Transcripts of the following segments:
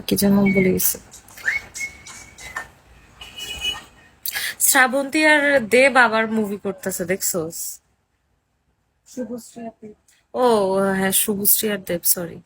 কি যেন বলে গেছে। শ্রাবন্তী আর দেব আবার মুভি করতেছে, দেখছোস? ও হ্যাঁ, শুভশ্রী আর দেব, সরি।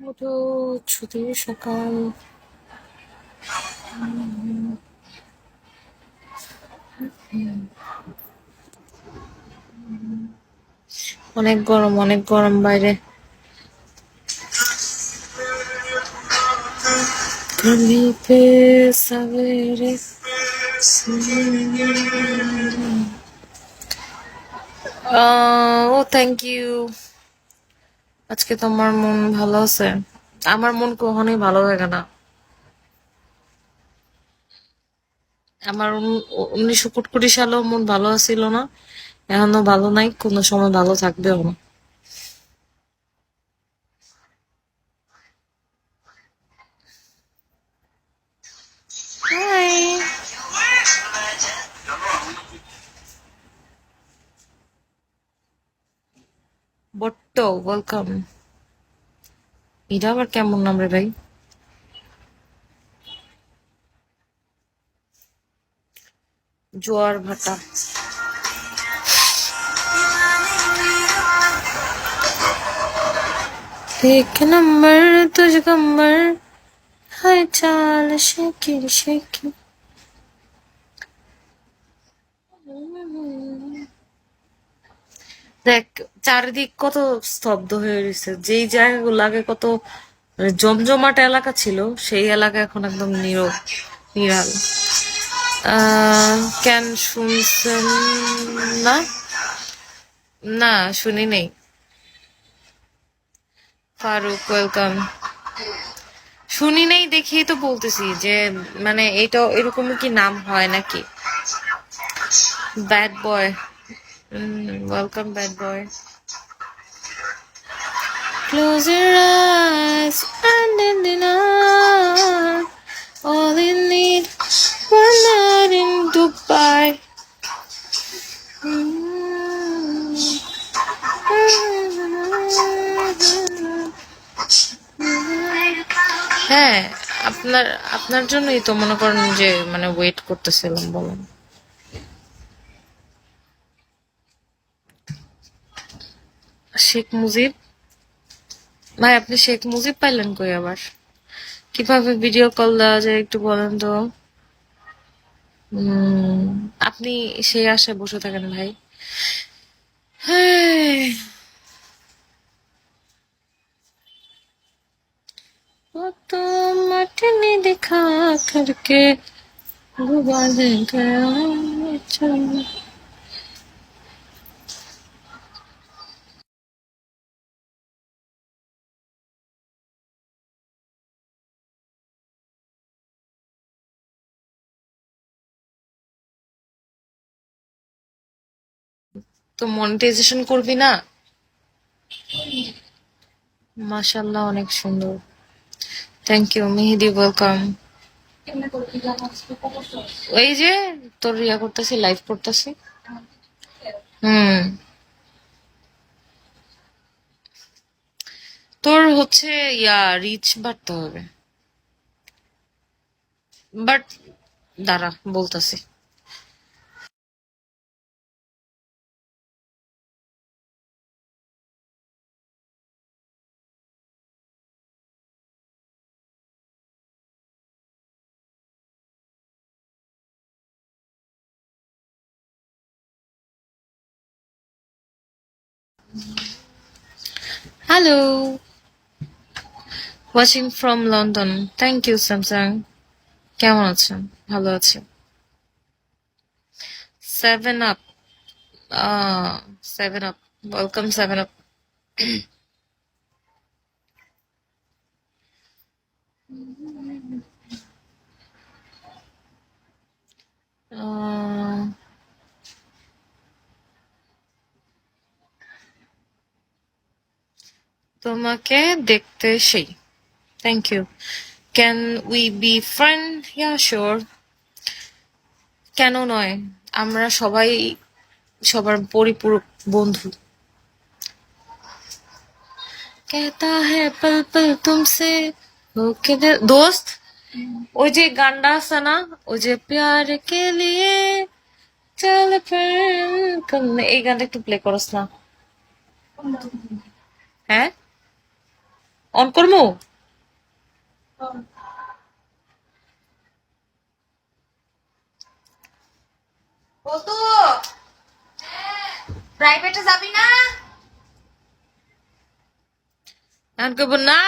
মুঠো ছুটির সকাল। অনেক গরম, অনেক গরম বাইরে। कहीं पे सवेरे। ও থ্যাংক ইউ। আজকে তোমার মন ভালো আছে? আমার মন কখনোই ভালো থাকে না। আমার 1900 সালেও মন ভালো ছিল না, এখনো ভালো নাই, কোনো সময় ভালো থাকবেও না। হাই বট্ট, ওয়েলকাম। এটা আবার কেমন নাম রে ভাই? জোয়ার ভাটা। एक नंबर तुझ कमर, हाय चाल शेकी शेकी। দেখ, চারিদিক কত স্তব্ধ হয়ে রয়েছে। যেই জায়গাগুলো আগে কত জমজমাট এলাকা ছিল, সেই এলাকা এখন একদম নীরব, নিরাল। কেন শুনছেন না? না, শুনি নেই। ফারুক, ওয়েলকাম। শুনি নেই দেখেই তো বলতেছি যে, মানে এটা এরকম কি নাম হয় নাকি? Bad boy, welcome bad boy. Close your eyes and in the night, all you need one night in Dubai. হ্যাঁ, আপনার আপনার জন্যই তো মনে করেন যে মানে ওয়েট করতেছিলাম, বলেন। শেখ মুজিব? ভাই, আপনি শেখ মুজিব পাইলেন কই আবার? কিভাবে ভিডিও কল দেওয়া যায় একটু বলেন তো। উম, আপনি সেই আশায় বসে থাকেন ভাই। হ্যাঁ, वो तो मट ने दिखा करके डुबा दे गया। चल। তো মনিটাইজেশন করবি না? মাশাল্লাহ, অনেক সুন্দর। Thank you Mehedi, welcome. ওই যে তোর ইয়া করতেছি, লাইভ করতেছি। হুম। তোর হচ্ছে ইয়া রিচ বাড়তে হবে। বাট দাঁড়া, বলতেছি। Hello, watching from London. Thank you Samsung. কেমন আছেন? ভালো আছি। 7 আপ। 7 up, welcome 7 up. তোমাকে দেখতে সেই। Thank you. Can we be friend? Yeah sure, কেন নয়, আমরা সবাই সবার পরিপূরক বন্ধু। कहता है पल पल तुमसे होके दिल, দোস্ত ওই যে গানটা আছে না, ওই যে প্যার কে লিয়ে চল এই গানটা একটু প্লে করস না? হ্যাঁ, অন করমু। বলতো প্রাইভেটে যাবি না? গান করবো না,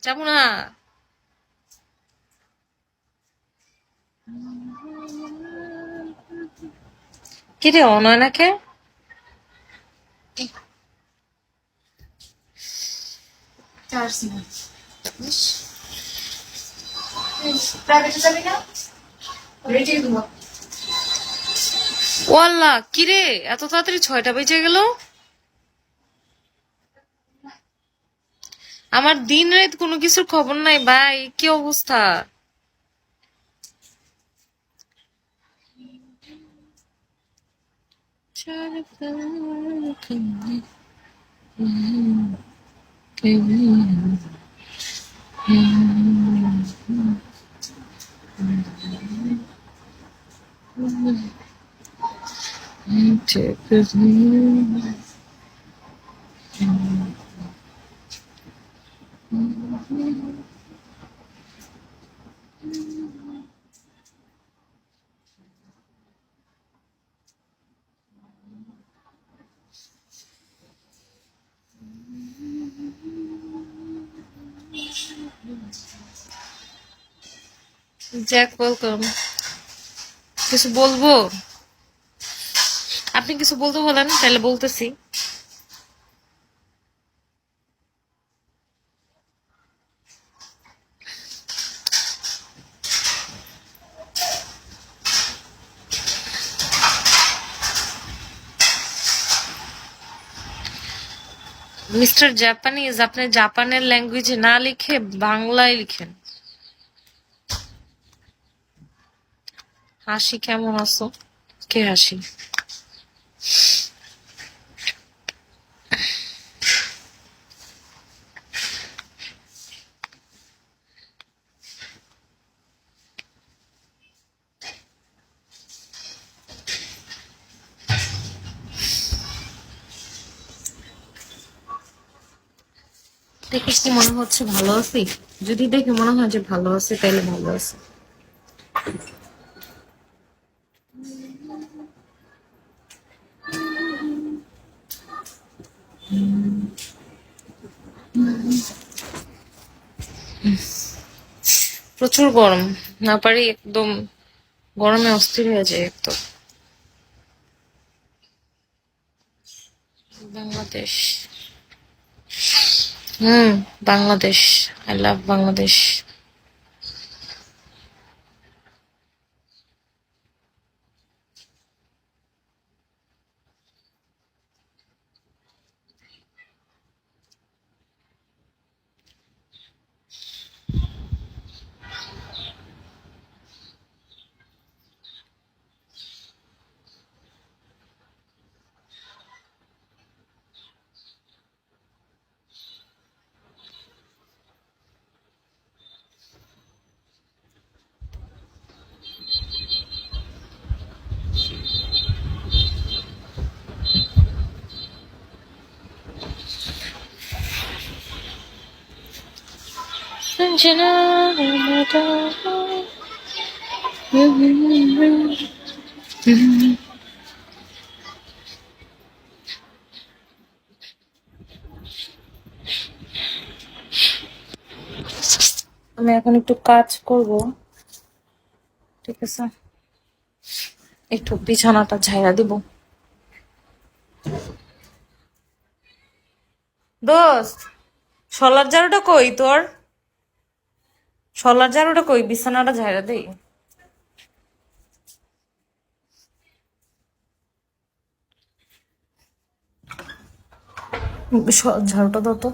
যাবো না। কি রে অন হয় না কে? প্রাইভেটে যাবি না? রেডি হবো। ওয়াল্লা কি রে, এত তাড়াতাড়ি 6টা বেজে গেল। আমার দিন রাত কোনো কিছুর খবর নাই ভাই, কি অবস্থা? Jack welcome. কিছু বলবো? আপনি কিছু বলতে বলেন, তাহলে বলতেছি। মিস্টার জাপানিজ, আপনি জাপানের ল্যাঙ্গুয়েজে না লিখে বাংলায় লিখেন। হাসি কেমন আছো? কে হাসি? দেখে কি মনে হচ্ছে ভালো আছি? যদি দেখে মনে হয় যে ভালো আছে, তাহলে ভালো আছে। প্রচুর গরম, না পারি একদম, গরমে অস্থির হয়ে যায় একদম। Bangladesh, Bangladesh, I love Bangladesh. সঞ্জনা আমি এখন একটু কাজ করব, ঠিক আছে? একটু বিছানাটা ঝাড়া দিব। দোস্ত, শলার ঝাড়ুটা কই তোর? শলার ঝাড়ুটা কই? বিছানাটা ঝাড়া দেই। ঝাড়ুটা দাও তো।